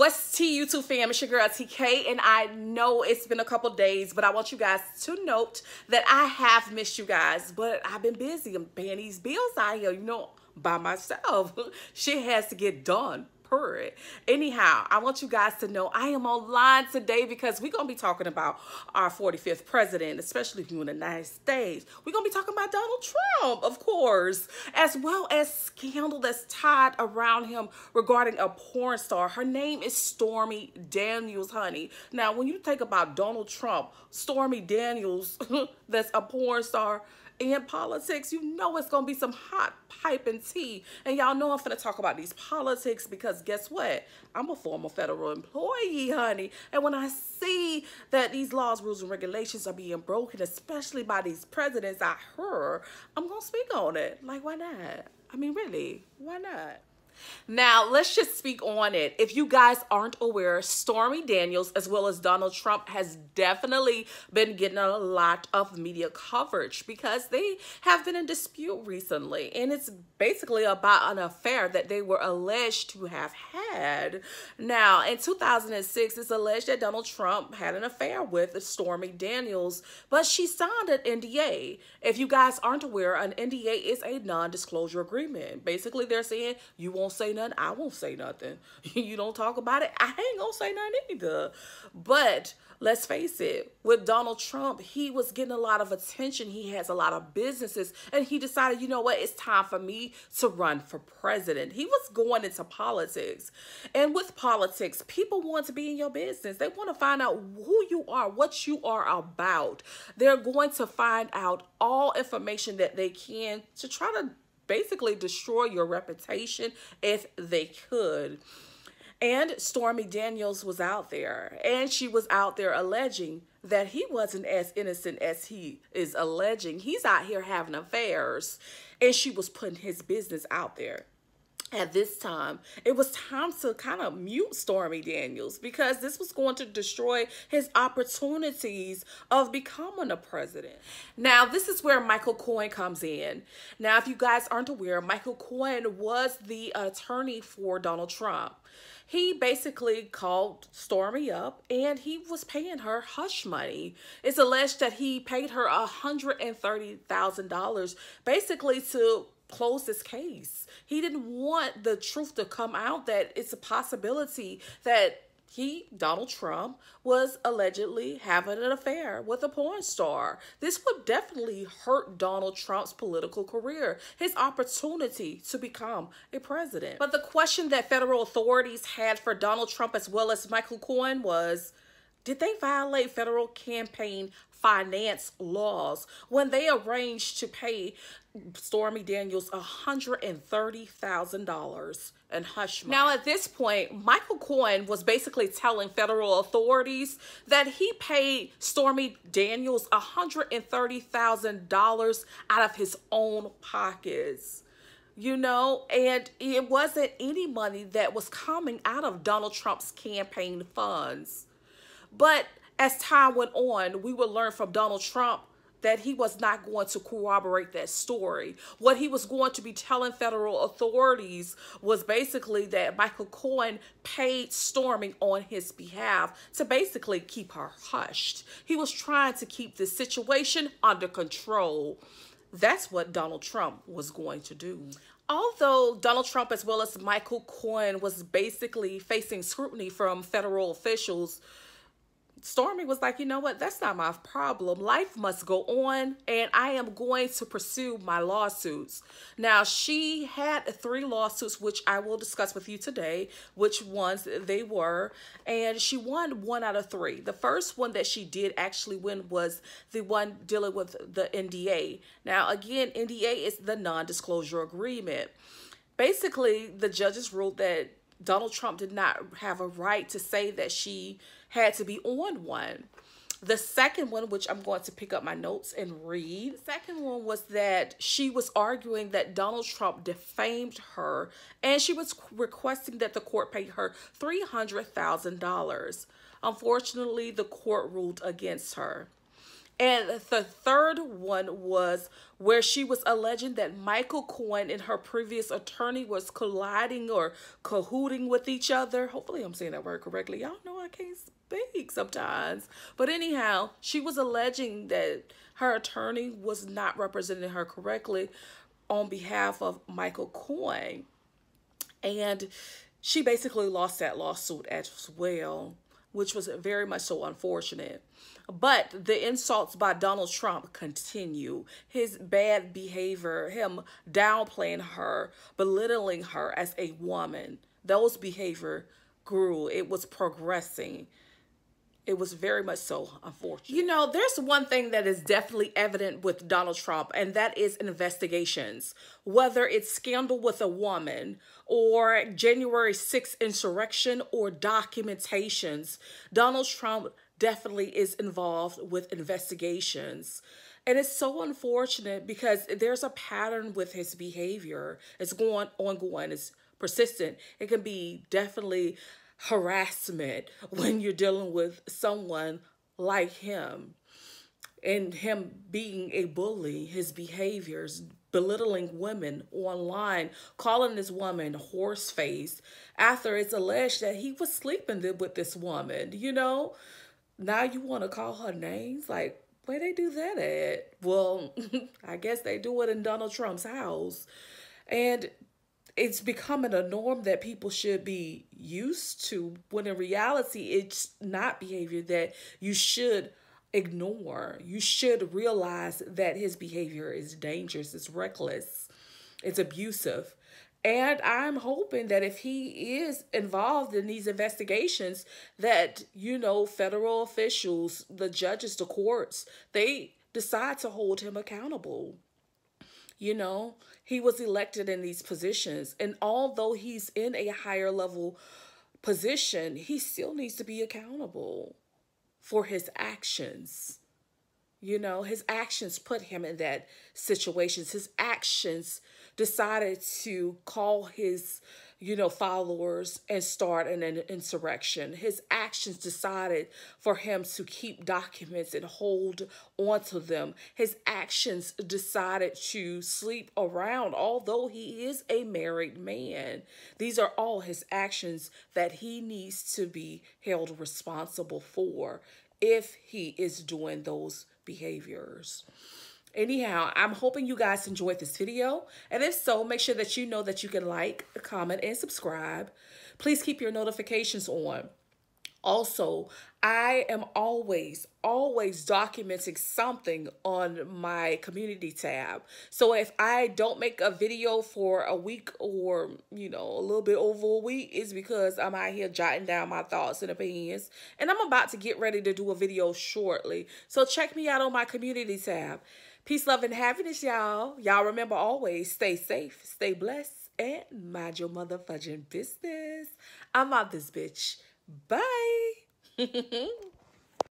What's T YouTube fam? It's your girl TK, and I know it's been a couple days, but I want you guys to note that I have missed you guys, but I've been busy. I'm paying these bills out here, by myself. Shit has to get done. Anyhow, I want you guys to know I am online today because we're going to be talking about our 45th president, especially here in the United States. We're going to be talking about Donald Trump, of course, as well as scandal that's tied around him regarding a porn star. Her name is Stormy Daniels, honey. Now, when you think about Donald Trump, Stormy Daniels, that's a porn star, in politics, you know it's gonna be some hot piping tea. And y'all know I'm gonna talk about these politics because guess what? I'm a former federal employee, honey. And when I see that these laws, rules, and regulations are being broken, especially by these presidents I heard, I'm gonna speak on it. Like, why not? I mean, really, why not? Now, let's just speak on it. If you guys aren't aware, Stormy Daniels, as well as Donald Trump, has definitely been getting a lot of media coverage because they have been in dispute recently. And it's basically about an affair that they were alleged to have had. Now, in 2006, it's alleged that Donald Trump had an affair with Stormy Daniels, but she signed an NDA. If you guys aren't aware, an NDA is a non-disclosure agreement. Basically, they're saying you won't say nothing, I won't say nothing. You don't talk about it, I ain't gonna say nothing either. But let's face it, with Donald Trump, he was getting a lot of attention. He has a lot of businesses, and he decided, you know what, it's time for me to run for president. He was going into politics. And with politics, people want to be in your business. They want to find out who you are, what you are about. They're going to find out all information that they can to try to basically destroy your reputation if they could. And Stormy Daniels was out there, and she was out there alleging that he wasn't as innocent as he is alleging. He's out here having affairs, and she was putting his business out there. At this time, it was time to kind of mute Stormy Daniels because this was going to destroy his opportunities of becoming a president. Now, this is where Michael Cohen comes in. Now, if you guys aren't aware, Michael Cohen was the attorney for Donald Trump. He basically called Stormy up and he was paying her hush money. It's alleged that he paid her $130,000 basically to close this case. He didn't want the truth to come out that it's a possibility that Donald Trump, was allegedly having an affair with a porn star. This would definitely hurt Donald Trump's political career, his opportunity to become a president. But the question that federal authorities had for Donald Trump as well as Michael Cohen was, did they violate federal campaign finance laws when they arranged to pay Stormy Daniels $130,000 in hush money? Now, at this point, Michael Cohen was basically telling federal authorities that he paid Stormy Daniels $130,000 out of his own pockets. And it wasn't any money that was coming out of Donald Trump's campaign funds. But as time went on, we would learn from Donald Trump that he was not going to corroborate that story. What he was going to be telling federal authorities was basically that Michael Cohen paid Stormy on his behalf to basically keep her hushed. He was trying to keep the situation under control. That's what Donald Trump was going to do. Although Donald Trump as well as Michael Cohen was basically facing scrutiny from federal officials, Stormy was like, you know what, that's not my problem. Life must go on, and I am going to pursue my lawsuits. Now, she had 3 lawsuits, which I will discuss with you today, which ones they were, and she won 1 out of 3. The first one that she did actually win was the one dealing with the NDA. Now, again, NDA is the non-disclosure agreement. Basically, the judges ruled that Donald Trump did not have a right to say that she had to be on one. The second one, which I'm going to pick up my notes and read, the second one was that she was arguing that Donald Trump defamed her, and she was requesting that the court pay her $300,000. Unfortunately, the court ruled against her. And the third one was where she was alleging that Michael Cohen and her previous attorney was colliding or cahooting with each other. Hopefully I'm saying that word correctly. Y'all know I can't speak sometimes. But anyhow, she was alleging that her attorney was not representing her correctly on behalf of Michael Cohen. And she basically lost that lawsuit as well, which was very much so unfortunate. But the insults by Donald Trump continue. His bad behavior, him downplaying her, belittling her as a woman, those behavior grew. It was progressing. It was very much so unfortunate. You know, there's one thing that is definitely evident with Donald Trump, and that is investigations. Whether it's scandal with a woman or January 6th insurrection or documentations, Donald Trump definitely is involved with investigations. And it's so unfortunate because there's a pattern with his behavior. It's ongoing, it's persistent. It can be definitely harassment when you're dealing with someone like him, and him being a bully, his behaviors, belittling women online, calling this woman horse face after it's alleged that he was sleeping with this woman. You know, now you want to call her names? Like, where they do that at? Well, I guess they do it in Donald Trump's house. And it's becoming a norm that people should be used to, when in reality, it's not behavior that you should ignore. You should realize that his behavior is dangerous, it's reckless, it's abusive. And I'm hoping that if he is involved in these investigations, that, you know, federal officials, the judges, the courts, they decide to hold him accountable. You know, he was elected in these positions, and although he's in a higher level position, he still needs to be accountable for his actions. You know, his actions put him in that situation. His actions decided to call his, you know, followers and start an insurrection. His actions decided for him to keep documents and hold onto them. His actions decided to sleep around, although he is a married man. These are all his actions that he needs to be held responsible for if he is doing those behaviors. Anyhow, I'm hoping you guys enjoyed this video. And if so, make sure that you know that you can like, comment, and subscribe. Please keep your notifications on. Also, I am always documenting something on my community tab. So if I don't make a video for a week or, you know, a little bit over a week, it's because I'm out here jotting down my thoughts and opinions. And I'm about to get ready to do a video shortly. So check me out on my community tab. Peace, love, and happiness, y'all. Y'all remember always stay safe, stay blessed, and mind your motherfucking business. I'm out this bitch. Bye.